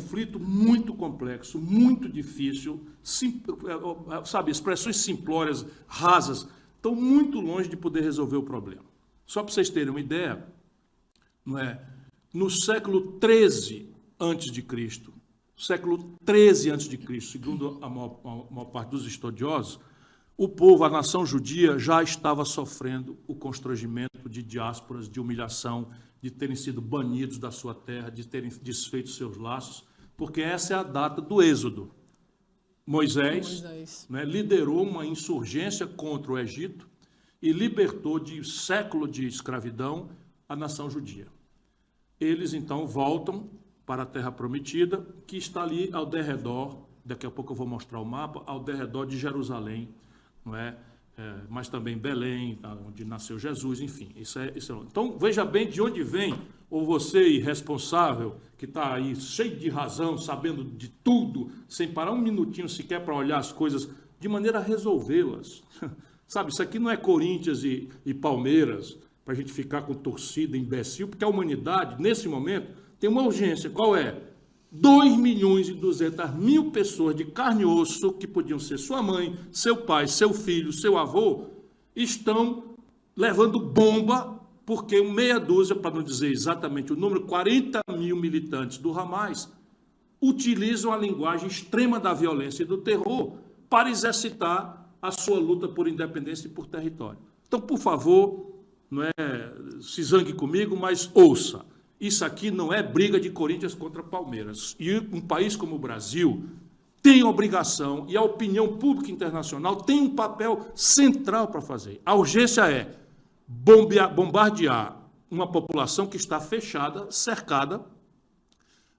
conflito muito complexo, muito difícil, sabe, expressões simplórias, rasas, estão muito longe de poder resolver o problema. Só para vocês terem uma ideia, não é? No século XIII a.C., século XIII a.C., segundo a maior parte dos estudiosos, o povo, a nação judia, já estava sofrendo o constrangimento de diásporas, de humilhação, de terem sido banidos da sua terra, de terem desfeito seus laços, porque essa é a data do Êxodo. Moisés. Né, liderou uma insurgência contra o Egito e libertou de século de escravidão a nação judia. Eles, então, voltam para a Terra Prometida, que está ali ao derredor, daqui a pouco eu vou mostrar o mapa, ao derredor de Jerusalém, não é? Mas também Belém, onde nasceu Jesus, enfim. Isso é. Então, veja bem de onde vem, ou você, irresponsável, que está aí cheio de razão, sabendo de tudo, sem parar um minutinho sequer para olhar as coisas, de maneira a resolvê-las. Sabe, isso aqui não é Corinthians e Palmeiras, para a gente ficar com torcida imbecil, porque a humanidade, nesse momento, tem uma urgência. Qual é? 2.200.000 pessoas de carne e osso, que podiam ser sua mãe, seu pai, seu filho, seu avô, estão levando bomba, porque meia dúzia, para não dizer exatamente o número, 40.000 militantes do Hamas utilizam a linguagem extrema da violência e do terror para exercitar a sua luta por independência e por território. Então, por favor, não é, se zangue comigo, mas ouça. Isso aqui não é briga de Corinthians contra Palmeiras. E um país como o Brasil tem obrigação, e a opinião pública internacional tem um papel central para fazer. A urgência é bombardear uma população que está fechada, cercada.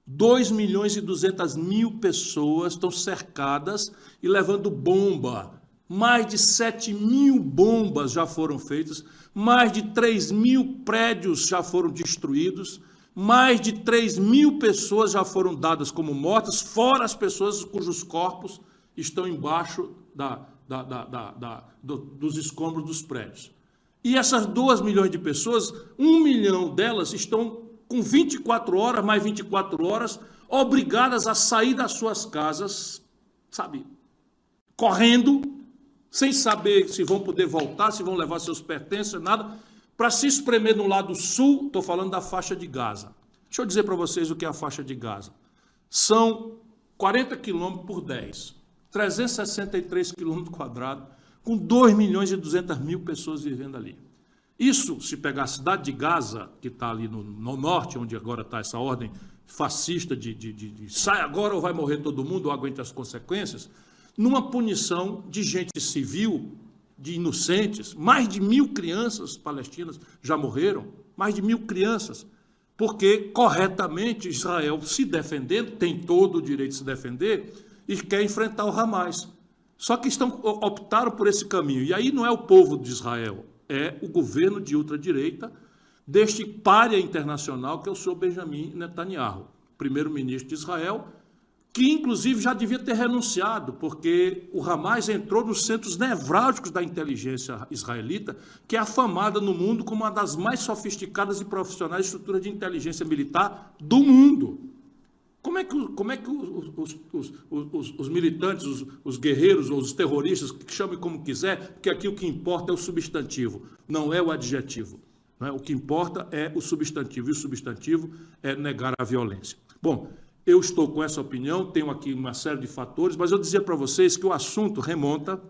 2.200.000 pessoas estão cercadas e levando bomba. Mais de 7.000 bombas já foram feitas, mais de 3.000 prédios já foram destruídos, mais de 3.000 pessoas já foram dadas como mortas, fora as pessoas cujos corpos estão embaixo dos escombros dos prédios. E essas 2 milhões de pessoas, 1 milhão delas estão com 24 horas, mais 24 horas, obrigadas a sair das suas casas, sabe, correndo, sem saber se vão poder voltar, se vão levar seus pertences, nada, para se espremer no lado sul. Estou falando da faixa de Gaza. Deixa eu dizer para vocês o que é a faixa de Gaza. São 40 quilômetros por 10, 363 quilômetros quadrados, com 2.200.000 pessoas vivendo ali. Isso, se pegar a cidade de Gaza, que está ali no norte, onde agora está essa ordem fascista de sai agora ou vai morrer todo mundo, ou aguenta as consequências, numa punição de gente civil, de inocentes, mais de 1.000 crianças palestinas já morreram, mais de 1.000 crianças, porque corretamente Israel, se defendendo, tem todo o direito de se defender e quer enfrentar o Hamas. Só que optaram por esse caminho. E aí não é o povo de Israel, é o governo de ultradireita deste pária internacional que é o senhor Benjamin Netanyahu, primeiro-ministro de Israel, que inclusive já devia ter renunciado, porque o Hamas entrou nos centros nevrálgicos da inteligência israelita, que é afamada no mundo como uma das mais sofisticadas e profissionais estruturas de inteligência militar do mundo. Como é que os militantes, os guerreiros ou os terroristas, que chamem como quiser, porque aqui o que importa é o substantivo, não é o adjetivo. Não é? O que importa é o substantivo, e o substantivo é negar a violência. Bom, eu estou com essa opinião, tenho aqui uma série de fatores, mas eu dizia para vocês que o assunto remonta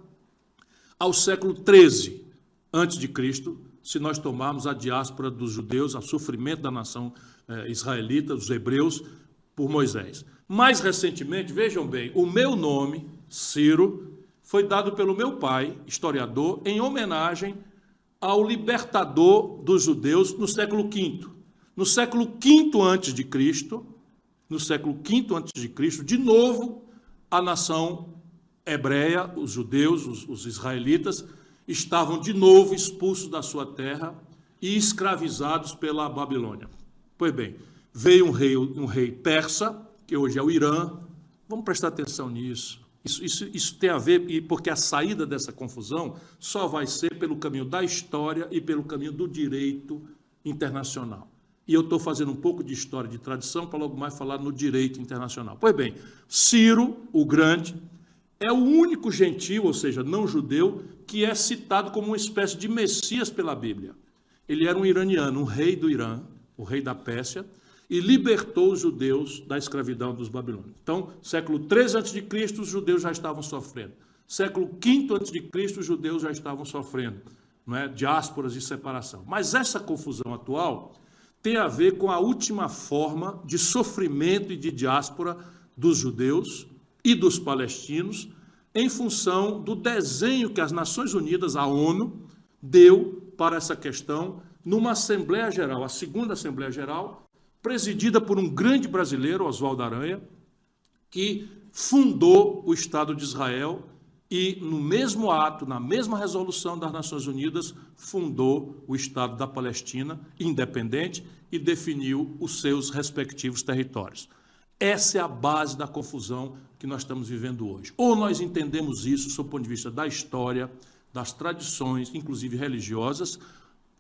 ao século XIII a.C., se nós tomarmos a diáspora dos judeus, o sofrimento da nação israelita, dos hebreus, por Moisés. Mais recentemente, vejam bem, o meu nome, Ciro, foi dado pelo meu pai, historiador, em homenagem ao libertador dos judeus no século V. No século V a.C., no século V a.C., de novo, a nação hebreia, os judeus, os israelitas, estavam de novo expulsos da sua terra e escravizados pela Babilônia. Pois bem, veio um rei persa, que hoje é o Irã. Vamos prestar atenção nisso. Isso tem a ver, porque a saída dessa confusão só vai ser pelo caminho da história e pelo caminho do direito internacional. e eu estou fazendo um pouco de história de tradição para logo mais falar no direito internacional. Pois bem, Ciro, o Grande, é o único gentio, ou seja, não judeu, que é citado como uma espécie de Messias pela Bíblia. Ele era um iraniano, um rei do Irã, o rei da Pérsia, e libertou os judeus da escravidão dos babilônios. Então, século 3 a.C., os judeus já estavam sofrendo. Século V a.C., os judeus já estavam sofrendo, não é? Diásporas e separação. Mas essa confusão atual tem a ver com a última forma de sofrimento e de diáspora dos judeus e dos palestinos, em função do desenho que as Nações Unidas, a ONU, deu para essa questão numa Assembleia Geral, a segunda Assembleia Geral, presidida por um grande brasileiro, Oswaldo Aranha, que fundou o Estado de Israel e, no mesmo ato, na mesma resolução das Nações Unidas, fundou o Estado da Palestina, independente, e definiu os seus respectivos territórios. Essa é a base da confusão que nós estamos vivendo hoje. Ou nós entendemos isso, sob o ponto de vista da história, das tradições, inclusive religiosas,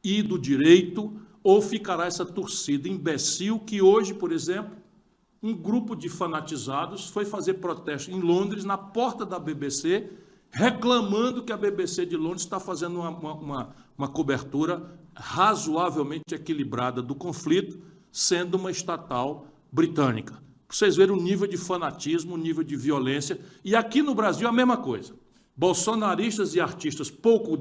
e do direito, ou ficará essa torcida imbecil que hoje, por exemplo, um grupo de fanatizados foi fazer protesto em Londres, na porta da BBC, reclamando que a BBC de Londres está fazendo uma cobertura razoavelmente equilibrada do conflito, sendo uma estatal britânica. Vocês verem o nível de fanatismo, o nível de violência, e aqui no Brasil a mesma coisa. Bolsonaristas e artistas pouco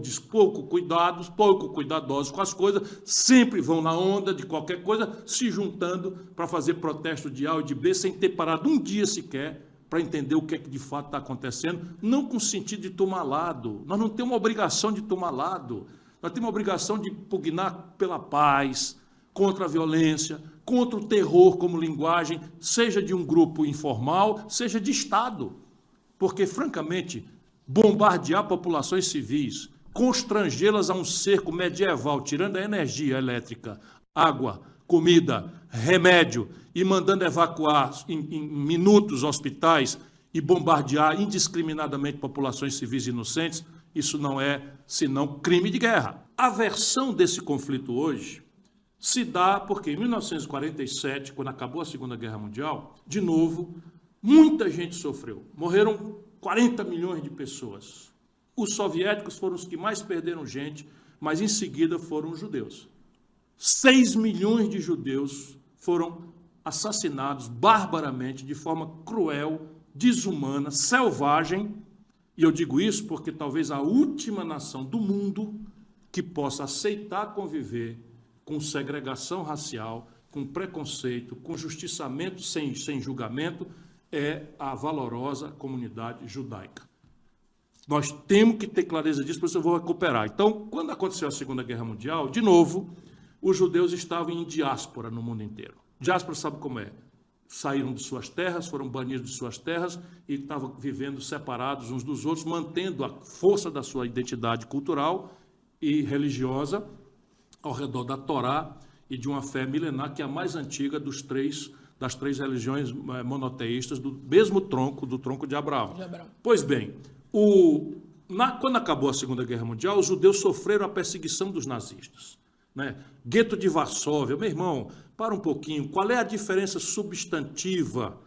cuidadosos com as coisas, sempre vão na onda de qualquer coisa, se juntando para fazer protesto de A e de B, sem ter parado um dia sequer para entender o que é que de fato está acontecendo, não com sentido de tomar lado. Nós não temos uma obrigação de tomar lado, nós temos uma obrigação de pugnar pela paz, contra a violência, contra o terror como linguagem, seja de um grupo informal, seja de Estado. Porque, francamente, bombardear populações civis, constrangê-las a um cerco medieval, tirando a energia elétrica, água, comida, remédio, e mandando evacuar em minutos hospitais e bombardear indiscriminadamente populações civis inocentes, isso não é senão crime de guerra. A versão desse conflito hoje se dá porque em 1947, quando acabou a Segunda Guerra Mundial, de novo, muita gente sofreu. Morreram 40 milhões de pessoas. Os soviéticos foram os que mais perderam gente, mas em seguida foram os judeus. 6 milhões de judeus foram assassinados barbaramente, de forma cruel, desumana, selvagem. E eu digo isso porque talvez a última nação do mundo que possa aceitar conviver com segregação racial, com preconceito, com justiçamento sem julgamento, é a valorosa comunidade judaica. Nós temos que ter clareza disso, por isso eu vou recuperar. Então, quando aconteceu a Segunda Guerra Mundial, de novo, os judeus estavam em diáspora no mundo inteiro. Diáspora sabe como é? Saíram de suas terras, foram banidos de suas terras e estavam vivendo separados uns dos outros, mantendo a força da sua identidade cultural e religiosa ao redor da Torá e de uma fé milenar que é a mais antiga das três religiões monoteístas do mesmo tronco, do tronco de Abraão. Pois bem, quando acabou a Segunda Guerra Mundial, os judeus sofreram a perseguição dos nazistas. Né? Gueto de Varsóvia, meu irmão, para um pouquinho, qual é a diferença substantiva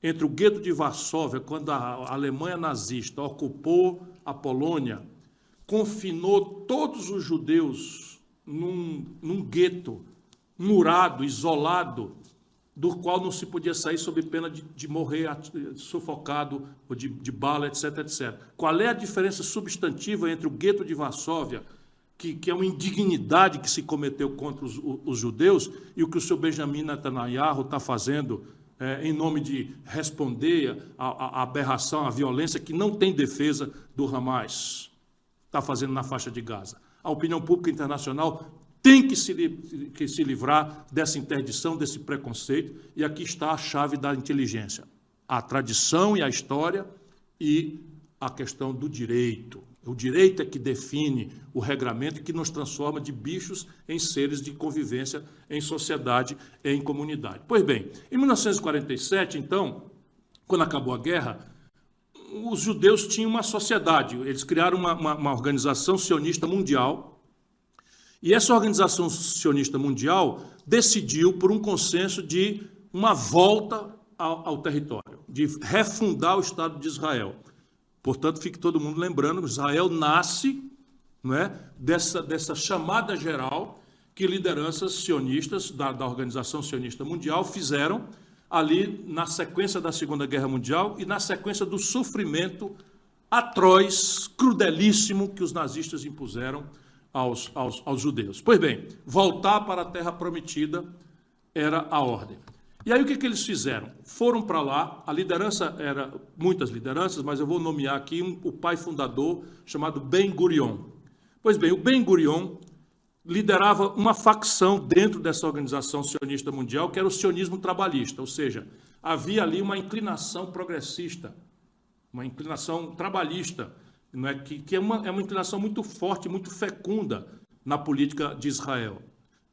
entre o gueto de Varsóvia, quando a Alemanha nazista ocupou a Polônia, confinou todos os judeus num gueto murado, isolado, do qual não se podia sair sob pena de morrer sufocado ou de bala, etc, etc. Qual é a diferença substantiva entre o gueto de Varsóvia, que é uma indignidade que se cometeu contra os judeus, e o que o seu Benjamin Netanyahu está fazendo em nome de responder à aberração, à violência que não tem defesa do Hamas, está fazendo na faixa de Gaza? A opinião pública internacional tem que se livrar dessa interdição, desse preconceito, e aqui está a chave da inteligência. A tradição e a história e a questão do direito. O direito é que define o regramento que nos transforma de bichos em seres de convivência em sociedade, em comunidade. Pois bem, em 1947, então, quando acabou a guerra, os judeus tinham uma sociedade, eles criaram uma organização sionista mundial, E essa Organização Sionista Mundial decidiu por um consenso de uma volta ao território, de refundar o Estado de Israel. Portanto, fique todo mundo lembrando que Israel nasce, não é, dessa chamada geral que lideranças sionistas da Organização Sionista Mundial fizeram ali na sequência da Segunda Guerra Mundial e na sequência do sofrimento atroz, crudelíssimo que os nazistas impuseram aos judeus. Pois bem, voltar para a Terra Prometida era a ordem. E aí o que eles fizeram? Foram para lá, a liderança era, muitas lideranças, mas eu vou nomear aqui o pai fundador, chamado Ben-Gurion. Pois bem, o Ben-Gurion liderava uma facção dentro dessa Organização Sionista Mundial, que era o sionismo trabalhista, ou seja, havia ali uma inclinação progressista, uma inclinação trabalhista, não é? Que é uma inclinação muito forte, muito fecunda na política de Israel.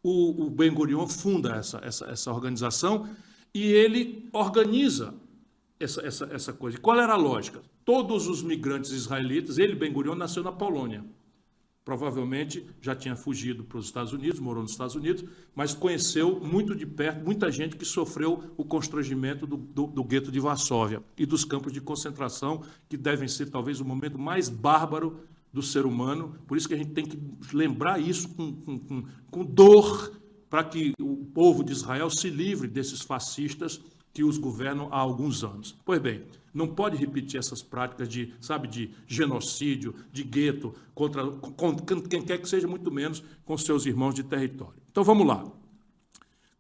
O Ben-Gurion funda essa organização e ele organiza essa coisa. E qual era a lógica? Todos os migrantes israelitas, ele, Ben-Gurion, nasceu na Polônia. Provavelmente já tinha fugido para os Estados Unidos, morou nos Estados Unidos, mas conheceu muito de perto muita gente que sofreu o constrangimento do gueto de Varsóvia e dos campos de concentração, que devem ser talvez o momento mais bárbaro do ser humano. Por isso que a gente tem que lembrar isso com dor, para que o povo de Israel se livre desses fascistas que os governam há alguns anos. Pois bem, não pode repetir essas práticas de genocídio, de gueto, contra quem quer que seja, muito menos com seus irmãos de território. Então vamos lá.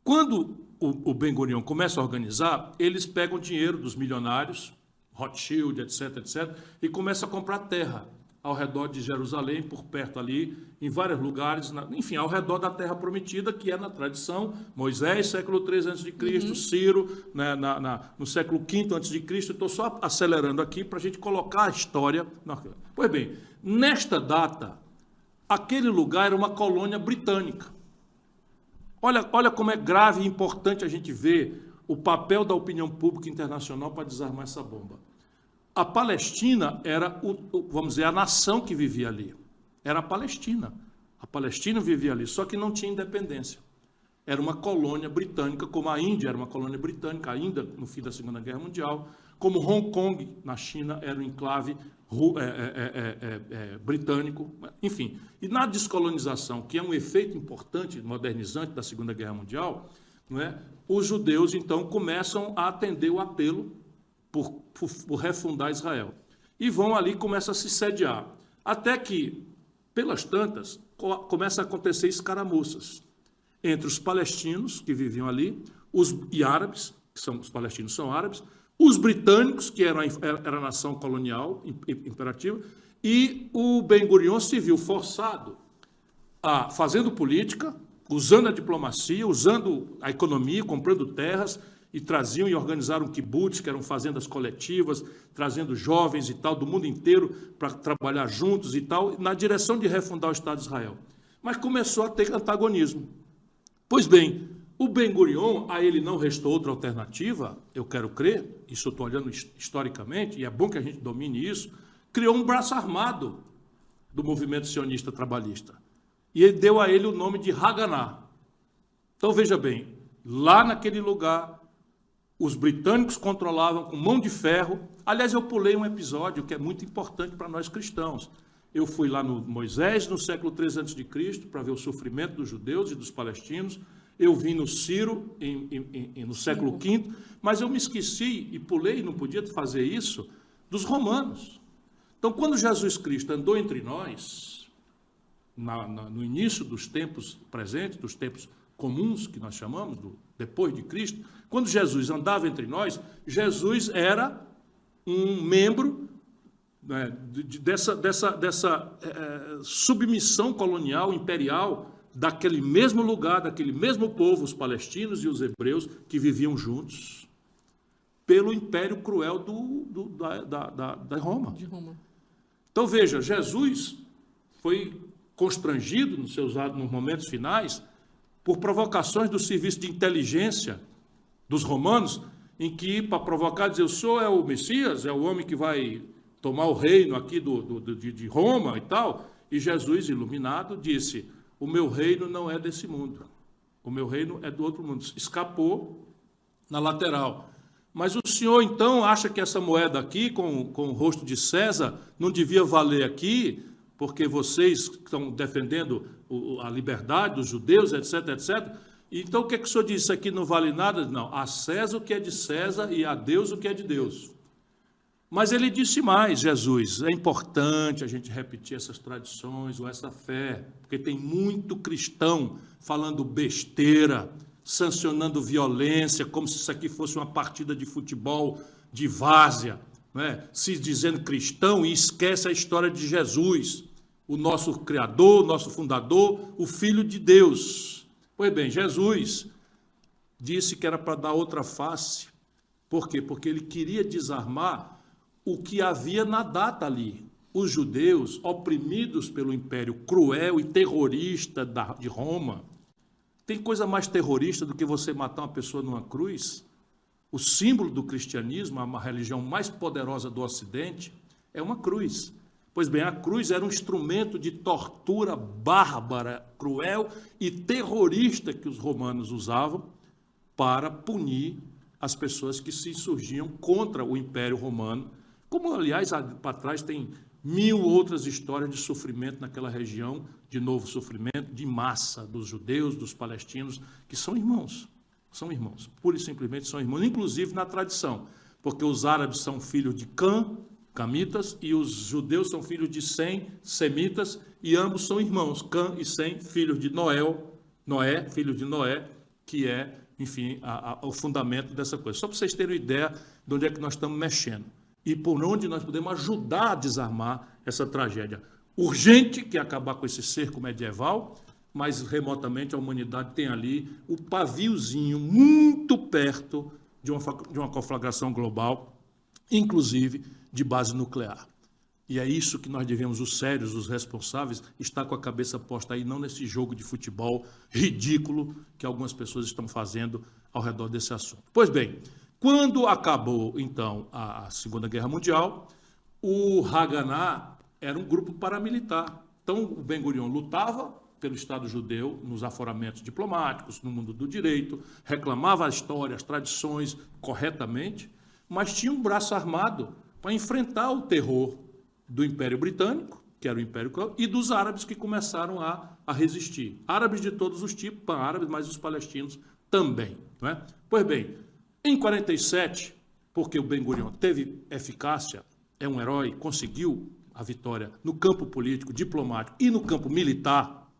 Quando o Ben-Gurion começa a organizar, eles pegam dinheiro dos milionários, Rothschild, etc., e começam a comprar terra ao redor de Jerusalém, por perto ali, em vários lugares, enfim, ao redor da Terra Prometida, que é na tradição, Moisés, século III a.C., Ciro, né, no século V a.C., estou só acelerando aqui para a gente colocar a história. Pois bem, nesta data, aquele lugar era uma colônia britânica. Olha como é grave e importante a gente ver o papel da opinião pública internacional para desarmar essa bomba. A Palestina era, vamos dizer, a nação que vivia ali. Era a Palestina. A Palestina vivia ali, só que não tinha independência. Era uma colônia britânica, como a Índia era uma colônia britânica, ainda no fim da Segunda Guerra Mundial, como Hong Kong, na China, era um enclave britânico, enfim. E na descolonização, que é um efeito importante, modernizante da Segunda Guerra Mundial, não é? Os judeus, então, começam a atender o apelo por refundar Israel. E vão ali e começam a se sediar. Até que, pelas tantas, começa a acontecer escaramuças entre os palestinos, que viviam ali, e árabes, os palestinos são árabes, os britânicos, que era a nação colonial imperativa, e o Ben-Gurion se viu forçado a, fazendo política, usando a diplomacia, usando a economia, comprando terras, e traziam e organizaram kibbutz, que eram fazendas coletivas, trazendo jovens e tal, do mundo inteiro, para trabalhar juntos e tal, na direção de refundar o Estado de Israel. Mas começou a ter antagonismo. Pois bem, o Ben-Gurion, a ele não restou outra alternativa, eu quero crer, isso eu estou olhando historicamente, e é bom que a gente domine isso, criou um braço armado do movimento sionista trabalhista. E ele deu a ele o nome de Haganah. Então, veja bem, lá naquele lugar, os britânicos controlavam com mão de ferro. Aliás, eu pulei um episódio que é muito importante para nós cristãos. Eu fui lá no Moisés, no século III a.C., para ver o sofrimento dos judeus e dos palestinos. Eu vim no Ciro, no século V, mas eu me esqueci e pulei, não podia fazer isso, dos romanos. Então, quando Jesus Cristo andou entre nós, no início dos tempos presentes, dos tempos comuns, que nós chamamos, depois de Cristo, quando Jesus andava entre nós, Jesus era um membro, né, dessa submissão colonial, imperial, daquele mesmo lugar, daquele mesmo povo, os palestinos e os hebreus, que viviam juntos, pelo império cruel da Roma. De Roma. Então, veja, Jesus foi constrangido nos momentos finais por provocações do serviço de inteligência dos romanos, em que, para provocar, dizer, o senhor é o Messias, é o homem que vai tomar o reino aqui de Roma e tal, e Jesus, iluminado, disse, o meu reino não é desse mundo. O meu reino é do outro mundo. Escapou na lateral. Mas o senhor, então, acha que essa moeda aqui, com o rosto de César, não devia valer aqui, porque vocês estão defendendo a liberdade dos judeus, etc, etc. Então, o que é que o senhor disse? Isso aqui não vale nada? Não, a César o que é de César e a Deus o que é de Deus. Mas ele disse mais, Jesus, é importante a gente repetir essas tradições ou essa fé, porque tem muito cristão falando besteira, sancionando violência, como se isso aqui fosse uma partida de futebol de várzea, né? Se dizendo cristão e esquece a história de Jesus, o nosso Criador, o nosso fundador, o Filho de Deus. Pois bem, Jesus disse que era para dar outra face. Por quê? Porque ele queria desarmar o que havia na data ali. Os judeus, oprimidos pelo império cruel e terrorista de Roma. Tem coisa mais terrorista do que você matar uma pessoa numa cruz? O símbolo do cristianismo, a religião mais poderosa do Ocidente, é uma cruz. Pois bem, a cruz era um instrumento de tortura bárbara, cruel e terrorista que os romanos usavam para punir as pessoas que se insurgiam contra o Império Romano. Como, aliás, para trás tem 1000 outras histórias de sofrimento naquela região, de novo sofrimento, de massa dos judeus, dos palestinos, que são irmãos, pura e simplesmente são irmãos, inclusive na tradição, porque os árabes são filhos de Cã, camitas, e os judeus são filhos de Sem, semitas, e ambos são irmãos, Cã e Sem, filhos de Noé, filhos de Noé, que é, enfim, o fundamento dessa coisa. Só para vocês terem uma ideia de onde é que nós estamos mexendo e por onde nós podemos ajudar a desarmar essa tragédia urgente, que é acabar com esse cerco medieval, mas remotamente a humanidade tem ali o paviozinho muito perto de uma conflagração global, inclusive de base nuclear. E é isso que nós devemos, os sérios, os responsáveis, estar com a cabeça posta aí, não nesse jogo de futebol ridículo que algumas pessoas estão fazendo ao redor desse assunto. Pois bem, quando acabou, então, a Segunda Guerra Mundial, o Haganah era um grupo paramilitar. Então, o Ben-Gurion lutava pelo Estado judeu nos aforamentos diplomáticos, no mundo do direito, reclamava a história, as tradições corretamente, mas tinha um braço armado para enfrentar o terror do Império Britânico, que era o Império Cruel, e dos árabes que começaram a resistir. Árabes de todos os tipos, pan-árabes, mas os palestinos também. Não é? Pois bem, em 47, porque o Ben-Gurion teve eficácia, é um herói, conseguiu a vitória no campo político, diplomático e no campo militar,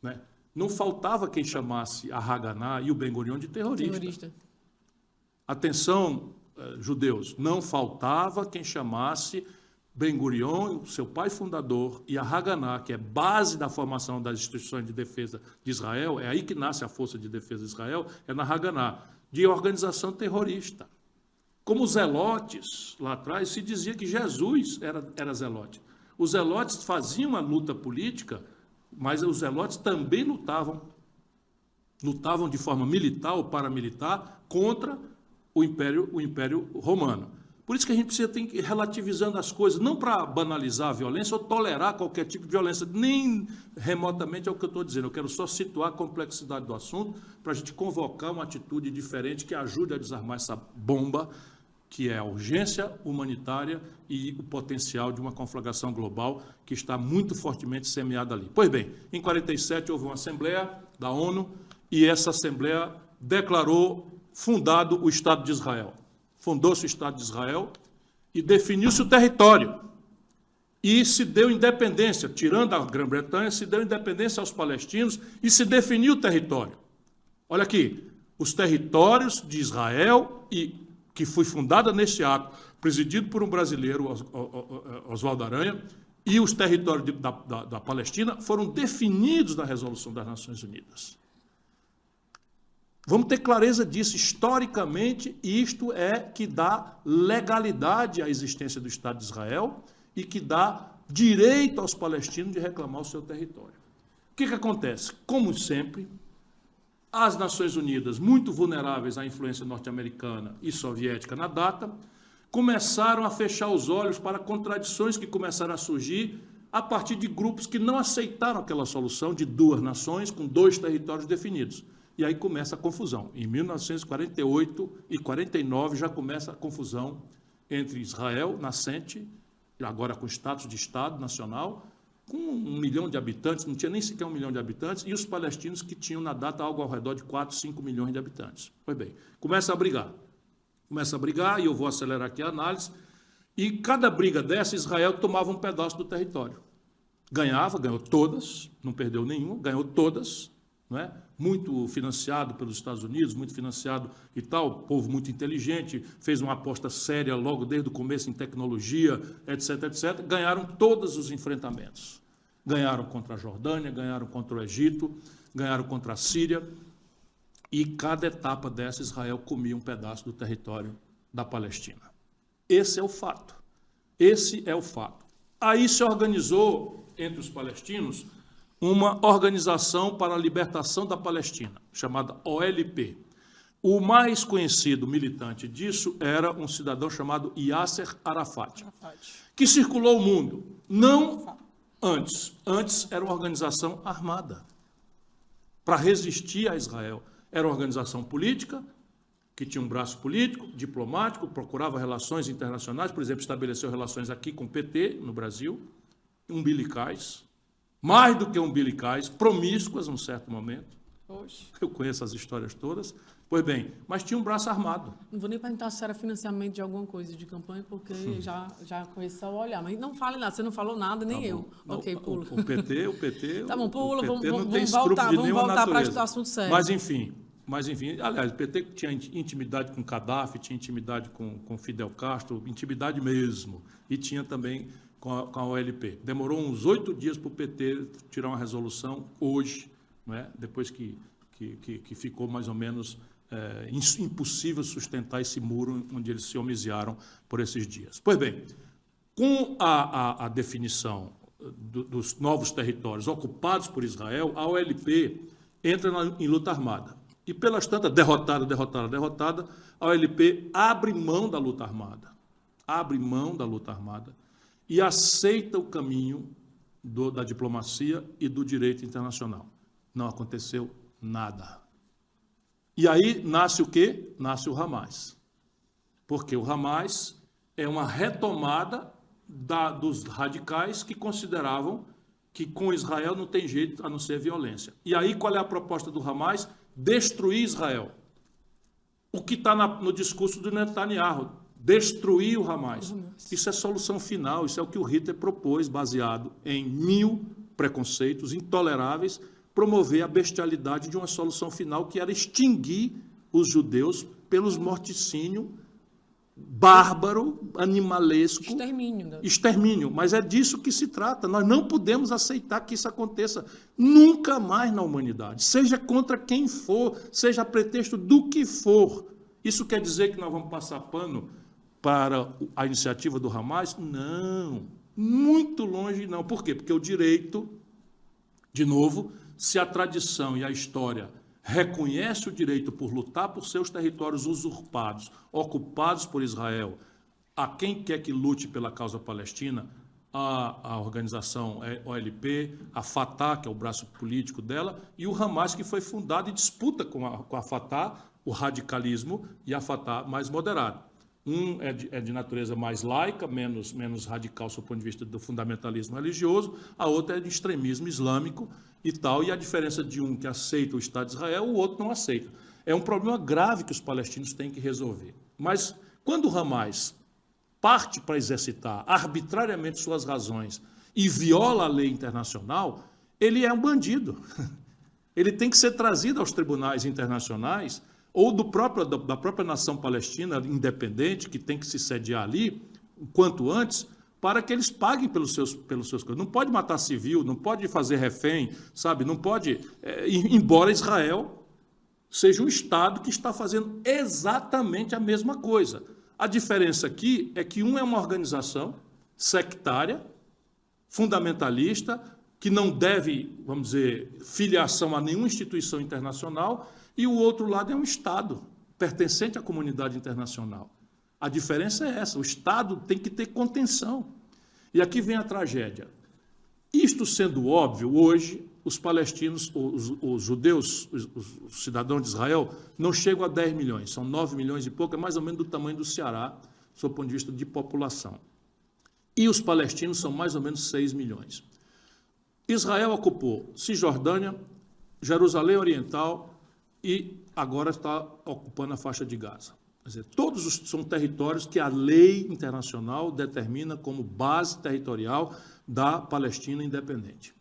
né? Não faltava quem chamasse a Haganah e o Ben-Gurion de terrorista. Atenção, judeus, não faltava quem chamasse Ben-Gurion, seu pai fundador, e a Haganah, que é base da formação das instituições de defesa de Israel, é aí que nasce a Força de Defesa de Israel, é na Haganah, de organização terrorista. Como os zelotes, lá atrás, se dizia que Jesus era zelote. Os zelotes faziam uma luta política, mas os zelotes também lutavam de forma militar ou paramilitar contra o Império Romano. Por isso que a gente precisa ter que ir relativizando as coisas, não para banalizar a violência ou tolerar qualquer tipo de violência, nem remotamente é o que eu estou dizendo. Eu quero só situar a complexidade do assunto para a gente convocar uma atitude diferente que ajude a desarmar essa bomba, que é a urgência humanitária e o potencial de uma conflagração global que está muito fortemente semeada ali. Pois bem, em 47 houve uma Assembleia da ONU e essa Assembleia declarou fundado o Estado de Israel. Fundou-se o Estado de Israel e definiu-se o território. E se deu independência, tirando a Grã-Bretanha, se deu independência aos palestinos e se definiu o território. Olha aqui, os territórios de Israel, que foi fundada neste ato, presidido por um brasileiro, Oswaldo Aranha, e os territórios da Palestina foram definidos na Resolução das Nações Unidas. Vamos ter clareza disso. Historicamente, isto é que dá legalidade à existência do Estado de Israel e que dá direito aos palestinos de reclamar o seu território. O que acontece? Como sempre, as Nações Unidas, muito vulneráveis à influência norte-americana e soviética na data, começaram a fechar os olhos para contradições que começaram a surgir a partir de grupos que não aceitaram aquela solução de duas nações com dois territórios definidos. E aí começa a confusão. Em 1948 e 49 já começa a confusão entre Israel, nascente, agora com status de Estado nacional, com 1 milhão de habitantes, não tinha nem sequer 1 milhão de habitantes, e os palestinos que tinham na data algo ao redor de 4, 5 milhões de habitantes. Pois bem, começa a brigar. E eu vou acelerar aqui a análise, e cada briga dessa, Israel tomava um pedaço do território. Ganhou todas, não perdeu nenhuma, ganhou todas, não é? Muito financiado pelos Estados Unidos, muito financiado e tal, povo muito inteligente, fez uma aposta séria logo desde o começo em tecnologia, etc, etc. Ganharam todos os enfrentamentos. Ganharam contra a Jordânia, ganharam contra o Egito, ganharam contra a Síria, e cada etapa dessa, Israel comia um pedaço do território da Palestina. Esse é o fato. Esse é o fato. Aí se organizou, entre os palestinos, uma organização para a libertação da Palestina, chamada OLP. O mais conhecido militante disso era um cidadão chamado Yasser Arafat, que circulou o mundo. Não antes. Antes era uma organização armada para resistir a Israel. Era uma organização política, que tinha um braço político, diplomático, procurava relações internacionais, por exemplo, estabeleceu relações aqui com o PT, no Brasil, umbilicais, mais do que umbilicais, promíscuas, num certo momento. Oxe. Eu conheço as histórias todas. Pois bem, mas tinha um braço armado. Não vou nem perguntar se era financiamento de alguma coisa de campanha, porque já conheço só o olhar. Mas não fale nada, você não falou nada, nem Tá eu. Não, ok, pula. O PT... Tá bom, pula, o PT vamos voltar para o assunto sério. Mas, enfim, aliás, o PT tinha intimidade com Gaddafi, tinha intimidade com Fidel Castro, intimidade mesmo, e tinha também com a OLP. Demorou uns 8 dias para o PT tirar uma resolução hoje, não é? Depois que ficou mais ou menos impossível sustentar esse muro onde eles se homiziaram por esses dias. Pois bem, com a definição dos novos territórios ocupados por Israel, a OLP entra em luta armada. E, pelas tantas, derrotada, a OLP abre mão da luta armada. E aceita o caminho da diplomacia e do direito internacional. Não aconteceu nada. E aí nasce o quê? Nasce o Hamas. Porque o Hamas é uma retomada dos radicais que consideravam que com Israel não tem jeito a não ser violência. E aí qual é a proposta do Hamas? Destruir Israel. O que está no discurso do Netanyahu, destruir o Hamas. Isso é solução final, isso é o que o Hitler propôs, baseado em 1000 preconceitos intoleráveis, promover a bestialidade de uma solução final, que era extinguir os judeus pelos morticínio bárbaro, animalesco. Extermínio. Mas é disso que se trata. Nós não podemos aceitar que isso aconteça nunca mais na humanidade, seja contra quem for, seja a pretexto do que for. Isso quer dizer que nós vamos passar pano para a iniciativa do Hamas? Não, muito longe não. Por quê? Porque o direito, de novo, se a tradição e a história reconhece o direito por lutar por seus territórios usurpados, ocupados por Israel, a quem quer que lute pela causa palestina, a organização OLP, a Fatah, que é o braço político dela, e o Hamas, que foi fundado e disputa com a Fatah o radicalismo, e a Fatah mais moderada. Um é de natureza mais laica, menos radical, do ponto de vista do fundamentalismo religioso, a outra é de extremismo islâmico e tal, e a diferença de um que aceita o Estado de Israel, o outro não aceita. É um problema grave que os palestinos têm que resolver. Mas quando o Hamas parte para exercitar arbitrariamente suas razões e viola a lei internacional, ele é um bandido. Ele tem que ser trazido aos tribunais internacionais ou da própria nação palestina independente, que tem que se sediar ali, o quanto antes, para que eles paguem pelos seus coisas. Não pode matar civil, não pode fazer refém, sabe? Não pode, embora Israel seja um Estado que está fazendo exatamente a mesma coisa. A diferença aqui é que um é uma organização sectária, fundamentalista, que não deve, vamos dizer, filiação a nenhuma instituição internacional, e o outro lado é um Estado pertencente à comunidade internacional. A diferença é essa, o Estado tem que ter contenção. E aqui vem a tragédia. Isto sendo óbvio, hoje, os palestinos, os judeus, os cidadãos de Israel, não chegam a 10 milhões, são 9 milhões e pouco, é mais ou menos do tamanho do Ceará, do ponto de vista de população. E os palestinos são mais ou menos 6 milhões. Israel ocupou Cisjordânia, Jerusalém Oriental e agora está ocupando a faixa de Gaza. Quer dizer, são territórios que a lei internacional determina como base territorial da Palestina independente.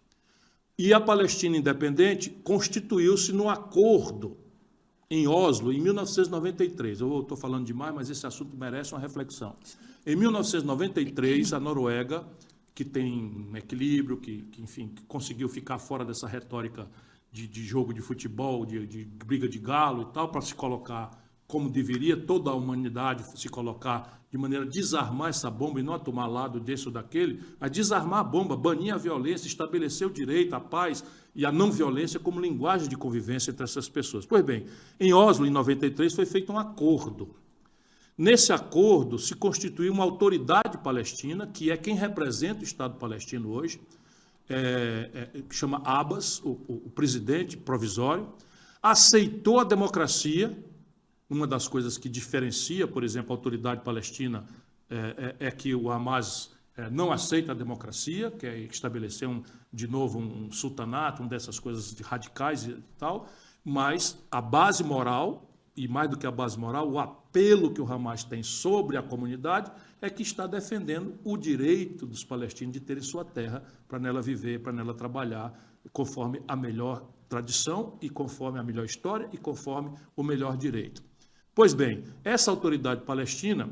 E a Palestina independente constituiu-se no acordo em Oslo, em 1993. Eu estou falando demais, mas esse assunto merece uma reflexão. Em 1993, a Noruega, que tem um equilíbrio, enfim, que conseguiu ficar fora dessa retórica de jogo de futebol, de briga de galo e tal, para se colocar como deveria toda a humanidade se colocar de maneira a desarmar essa bomba e não a tomar lado desse ou daquele, a desarmar a bomba, banir a violência, estabelecer o direito, a paz e a não violência como linguagem de convivência entre essas pessoas. Pois bem, em Oslo, em 93, foi feito um acordo. Nesse acordo se constituiu uma autoridade palestina, que é quem representa o Estado palestino hoje, que chama Abbas, o presidente provisório, aceitou a democracia. Uma das coisas que diferencia, por exemplo, a autoridade palestina é que o Hamas não aceita a democracia, quer estabelecer de novo um sultanato, uma dessas coisas radicais e tal, mas a base moral, e mais do que a base moral, o apelo que o Hamas tem sobre a comunidade é que está defendendo o direito dos palestinos de terem sua terra para nela viver, para nela trabalhar, conforme a melhor tradição e conforme a melhor história e conforme o melhor direito. Pois bem, essa autoridade palestina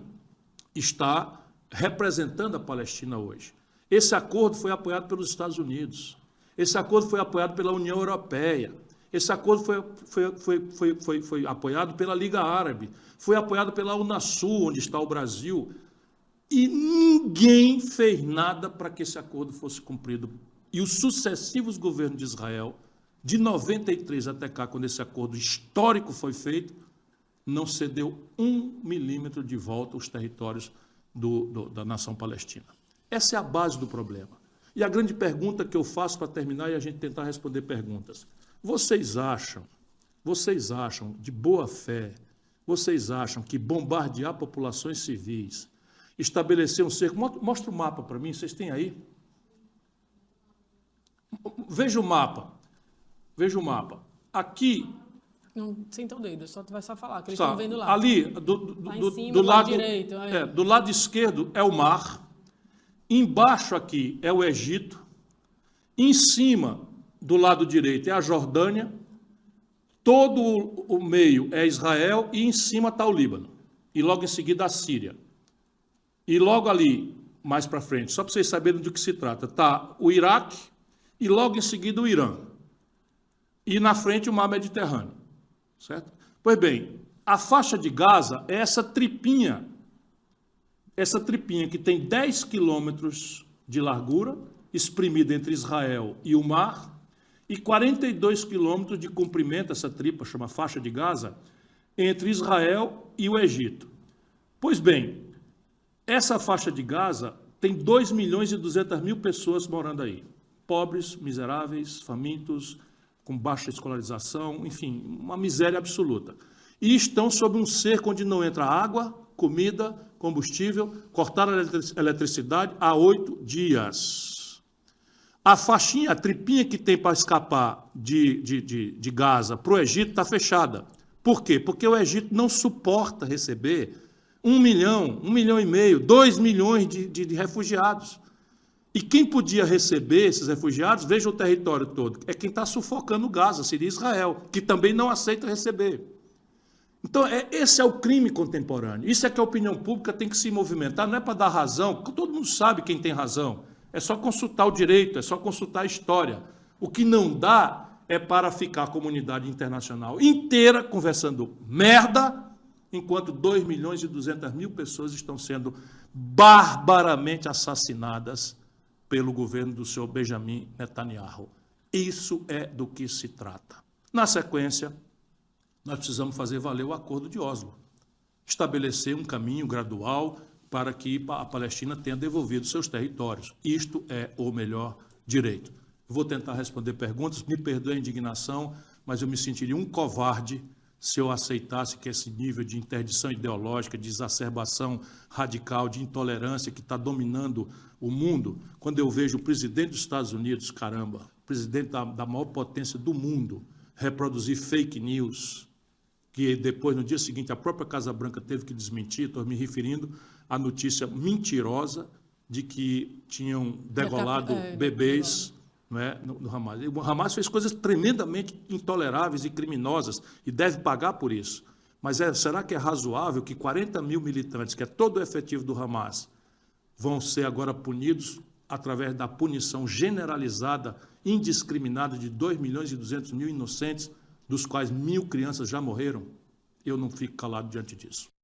está representando a Palestina hoje. Esse acordo foi apoiado pelos Estados Unidos, esse acordo foi apoiado pela União Europeia, esse acordo foi apoiado pela Liga Árabe, foi apoiado pela Unasul, onde está o Brasil, e ninguém fez nada para que esse acordo fosse cumprido. E os sucessivos governos de Israel, de 93 até cá, quando esse acordo histórico foi feito, não cedeu 1 milímetro de volta aos territórios da nação palestina. Essa é a base do problema. E a grande pergunta que eu faço para terminar e a gente tentar responder perguntas. Vocês acham, de boa fé, vocês acham que bombardear populações civis, estabelecer um cerco... Mostra o mapa para mim, vocês têm aí? Veja o mapa. Aqui... Não senta o dedo, só tu vai só falar, que eles estão vendo lá. Ali, do lado direito. Do lado esquerdo é o mar, embaixo aqui é o Egito, em cima, do lado direito, é a Jordânia, todo o meio é Israel e em cima está o Líbano. E logo em seguida a Síria. E logo ali, mais para frente, só para vocês saberem do que se trata, está o Iraque e logo em seguida o Irã. E na frente o mar Mediterrâneo. Certo? Pois bem, a faixa de Gaza é essa tripinha que tem 10 quilômetros de largura, exprimida entre Israel e o mar, e 42 quilômetros de comprimento, essa tripa chama faixa de Gaza, entre Israel e o Egito. Pois bem, essa faixa de Gaza tem 2 milhões e 200 mil pessoas morando aí. Pobres, miseráveis, famintos, com baixa escolarização, enfim, uma miséria absoluta. E estão sob um cerco onde não entra água, comida, combustível, cortaram a eletricidade há 8 dias. A faixinha, a tripinha que tem para escapar de Gaza para o Egito está fechada. Por quê? Porque o Egito não suporta receber 1 milhão, 1 milhão e meio, 2 milhões de refugiados. E quem podia receber esses refugiados, veja o território todo, é quem está sufocando Gaza, seria Israel, que também não aceita receber. Então, esse é o crime contemporâneo. Isso é que a opinião pública tem que se movimentar, não é para dar razão, porque todo mundo sabe quem tem razão. É só consultar o direito, é só consultar a história. O que não dá é para ficar a comunidade internacional inteira conversando merda, enquanto 2 milhões e 200 mil pessoas estão sendo barbaramente assassinadas pelo governo do senhor Benjamin Netanyahu. Isso é do que se trata. Na sequência, nós precisamos fazer valer o Acordo de Oslo, estabelecer um caminho gradual para que a Palestina tenha devolvido seus territórios. Isto é o melhor direito. Vou tentar responder perguntas, me perdoe a indignação, mas eu me sentiria um covarde se eu aceitasse que esse nível de interdição ideológica, de exacerbação radical, de intolerância que está dominando o mundo, quando eu vejo o presidente dos Estados Unidos, caramba, presidente da maior potência do mundo, reproduzir fake news, que depois, no dia seguinte, a própria Casa Branca teve que desmentir, estou me referindo à notícia mentirosa de que tinham degolado bebês, não é, no Hamas. O Hamas fez coisas tremendamente intoleráveis e criminosas e deve pagar por isso. Mas será que é razoável que 40 mil militantes, que é todo o efetivo do Hamas, vão ser agora punidos através da punição generalizada, indiscriminada de 2.200.000 inocentes, dos quais 1.000 crianças já morreram? Eu não fico calado diante disso.